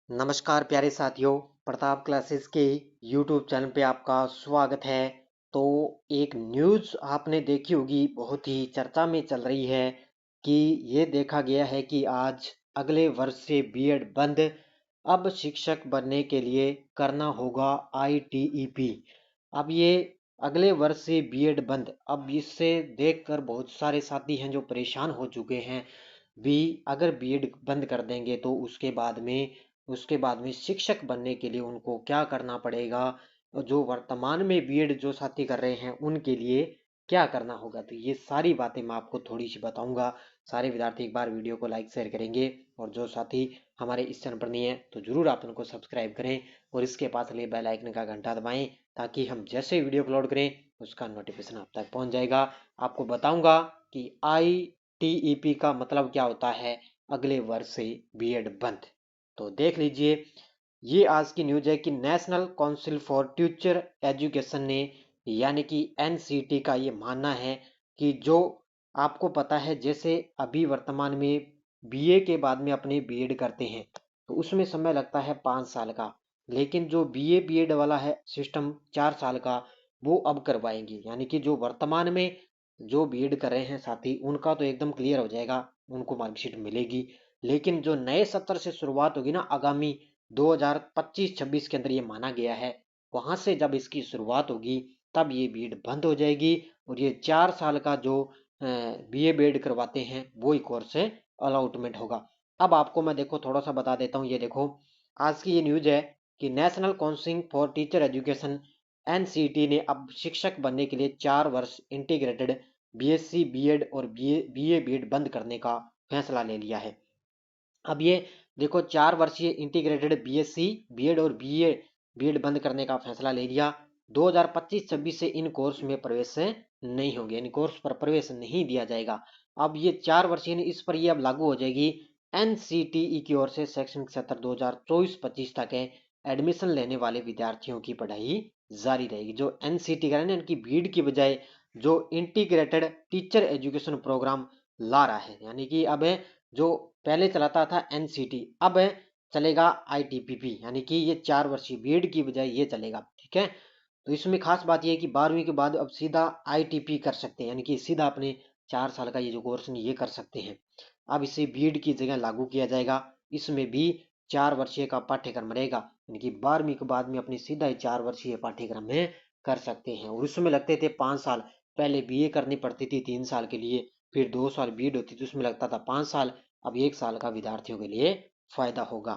नमस्कार प्यारे साथियों, प्रताप क्लासेस के यूट्यूब चैनल पे आपका स्वागत है। तो एक न्यूज़ आपने देखी होगी, बहुत ही चर्चा में चल रही है कि ये देखा गया है कि आज अगले वर्ष से बीएड बंद। अब शिक्षक बनने के लिए करना होगा आईटीईपी। अब ये अगले वर्ष से बीएड बंद। अब इससे देखकर बहुत सारे साथी हैं जो परेशान हो चुके हैं भी। अगर बीएड बंद कर देंगे तो उसके बाद में शिक्षक बनने के लिए उनको क्या करना पड़ेगा, और जो वर्तमान में बीएड जो साथी कर रहे हैं उनके लिए क्या करना होगा। तो ये सारी बातें मैं आपको थोड़ी सी बताऊंगा। सारे विद्यार्थी एक बार वीडियो को लाइक शेयर करेंगे, और जो साथी हमारे इस चैनल पर नहीं है तो जरूर आप उनको सब्सक्राइब करें और इसके पास लिए बेल आइकन का घंटा दबाएं, ताकि हम जैसे वीडियो अपलोड करें उसका नोटिफिकेशन आप तक पहुंच जाएगा। आपको बताऊंगा कि आईटीईपी का मतलब क्या होता है, अगले वर्ष से बीएड बंद। तो देख लीजिए, ये आज की न्यूज है कि national council for teacher education ने, यानी कि एनसीटी का ये मानना है कि जो आपको पता है, जैसे अभी वर्तमान में बीए के बाद में अपने बीएड करते हैं तो उसमें समय लगता है 5 साल का। लेकिन जो बीए बीएड वाला है सिस्टम 4 साल का, वो अब करवाएंगे। यानी कि जो वर्तमान में जो बीएड कर रहे हैं साथी, उनका तो एकदम क्लियर हो जाएगा, उनको मार्कशीट मिलेगी। लेकिन जो नए सत्र से शुरुआत होगी ना, आगामी 2025-26 के अंदर ये माना गया है, वहां से जब इसकी शुरुआत होगी तब ये बीएड बंद हो जाएगी। और ये 4 साल का जो बीए बीएड करवाते हैं वो ही कोर्स से अलॉटमेंट होगा। अब आपको मैं देखो थोड़ा सा बता देता हूँ। ये देखो, आज की ये न्यूज है कि national council for teacher education NCT ने अब शिक्षक बनने के लिए 4 वर्ष इंटीग्रेटेड बीएससी बीएड और बीए बीएड बंद करने का फैसला ले लिया है। अब ये देखो, 4 वर्षीय इंटीग्रेटेड बीएससी बीएड और बीए बीएड बंद करने का फैसला ले लिया। 2025-26 से इन कोर्स में प्रवेश नहीं होंगे, इन कोर्स पर प्रवेश नहीं दिया जाएगा। अब ये 4 वर्षीय इस पर ये अब लागू हो जाएगी। एनसीटीई की ओर से शैक्षणिक सत्र 2024-25 तक है, एडमिशन लेने वाले विद्यार्थियों की पढ़ाई जारी रहेगी। जो एनसीटी का है ना, इनकी बीएड की बजाय जो इंटीग्रेटेड टीचर एजुकेशन प्रोग्राम ला रहा है, यानी कि अब जो पहले चलाता था एनसीटी, अब चलेगा आईटीपीपी। यानी कि ये 4 वर्षीय बीएड की बजाय ये चलेगा। ठीक है, तो इसमें खास बात ये है कि 12वीं के बाद अब सीधा आईटीपी कर सकते हैं, यानी कि सीधा अपने 4 साल का ये जो कोर्स ये कर सकते हैं। अब इसे बीएड की जगह लागू किया जाएगा। इसमें भी 4 वर्षीय का पाठ्यक्रम रहेगा, यानी कि 12वीं के बाद में अपनी सीधा ही 4 वर्षीय पाठ्यक्रम में कर सकते हैं। और उसमें लगते थे 5 साल। पहले बीए करनी पड़ती थी 3 साल के लिए, फिर 2 साल बीएड होती थी, उसमें लगता था 5 साल। अब 1 साल का विद्यार्थियों के लिए फायदा होगा।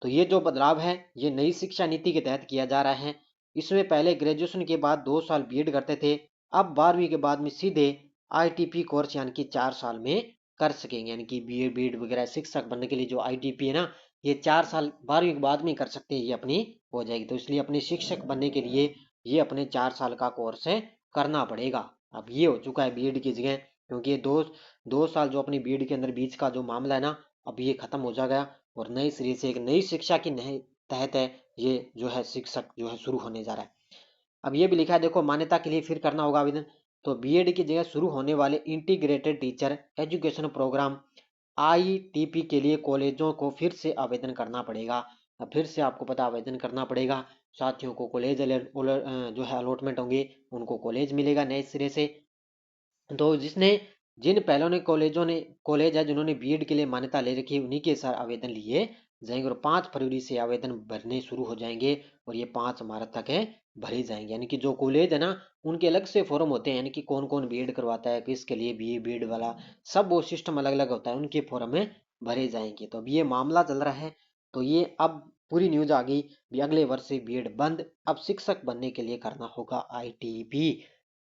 तो ये जो बदलाव है ये नई शिक्षा नीति के तहत किया जा रहा है। इसमें पहले ग्रेजुएशन के बाद 2 साल बीएड करते थे, अब 12वीं के बाद में सीधे आईटीपी कोर्स यानी कि 4 साल में कर सकेंगे। यानी कि बीए बीएड वगैरह शिक्षक बनने के लिए जो आईटीपी है ना, ये 4 साल 12वीं के बाद में कर सकते हैं, ये अपनी हो जाएगी। तो इसलिए अपने शिक्षक बनने के लिए ये अपने 4 साल का कोर्स करना पड़ेगा। अब ये हो चुका है बीएड की जगह, क्योंकि ये दो 2 साल जो अपनी बीएड के अंदर बीच का जो मामला है ना, अब ये खत्म हो जाएगा। और नए सिरे से एक नई शिक्षा की तहत है ये जो है शिक्षक जो है शुरू होने जा रहा है। अब ये भी लिखा है, देखो, मान्यता के लिए फिर करना होगा आवेदन। तो बीएड की जगह शुरू होने वाले integrated teacher education program ITP के लिए कॉलेजों को फिर से आवेदन करना पड़ेगा। अब फिर से आपको पता आवेदन करना पड़ेगा। साथियों को कॉलेज जो है अलॉटमेंट होंगे, उनको कॉलेज मिलेगा नए सिरे से। तो जिन पहलों ने कॉलेज है जिन्होंने बीएड के लिए मान्यता ले रखी है, उन्हीं के साथ आवेदन लिए जाएंगे। और 5 फरवरी से आवेदन भरने शुरू हो जाएंगे, और ये 5 मार्च तक है भरे जाएंगे। यानी कि जो कॉलेज है ना, उनके अलग से फॉर्म होते हैं, यानी कि कौन कौन बीएड करवाता है, किसके लिए बीए बीएड वाला, सब वो सिस्टम अलग अलग होता है, उनके फॉर्म में भरे जाएंगे। तो अब ये मामला चल रहा है। तो ये अब पूरी न्यूज आ गई भी, अगले वर्ष से बीएड बंद, अब शिक्षक बनने के लिए करना होगा आईटीपी।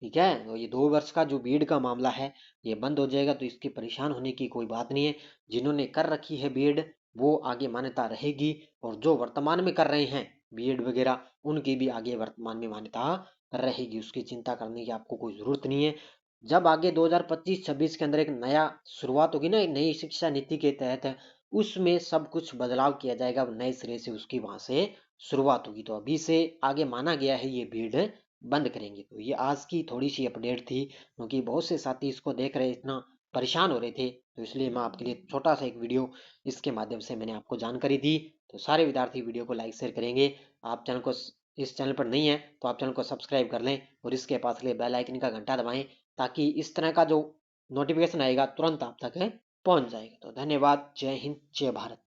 ठीक है, तो ये 2 वर्ष का जो बीएड का मामला है ये बंद हो जाएगा। तो इसकी परेशान होने की कोई बात नहीं है। जिन्होंने कर रखी है बीएड वो आगे मान्यता रहेगी, और जो वर्तमान में कर रहे हैं बीएड वगैरह, उनकी भी आगे वर्तमान में मान्यता रहेगी। उसकी चिंता करने की आपको कोई जरूरत नहीं है। जब आगे 2025-26 के अंदर एक नया शुरुआत होगी ना, एक नई शिक्षा नीति के तहत, उसमें सब कुछ बदलाव किया जाएगा, नए सिरे से उसकी वहां से शुरुआत होगी। तो अभी से आगे माना गया है ये बीएड बंद करेंगे। तो ये आज की थोड़ी सी अपडेट थी, क्योंकि बहुत से साथी इसको देख रहे इतना परेशान हो रहे थे, तो इसलिए मैं आपके लिए छोटा सा एक वीडियो इसके माध्यम से मैंने आपको जानकारी दी। तो सारे विद्यार्थी वीडियो को लाइक शेयर करेंगे। आप चैनल को इस चैनल पर नहीं है तो आप चैनल को सब्सक्राइब कर लें और इसके पास लिए बेल आइकन का घंटा दबाएं, ताकि इस तरह का जो नोटिफिकेशन आएगा तुरंत आप तक पहुंच जाएगा। तो धन्यवाद। जय हिंद, जय भारत।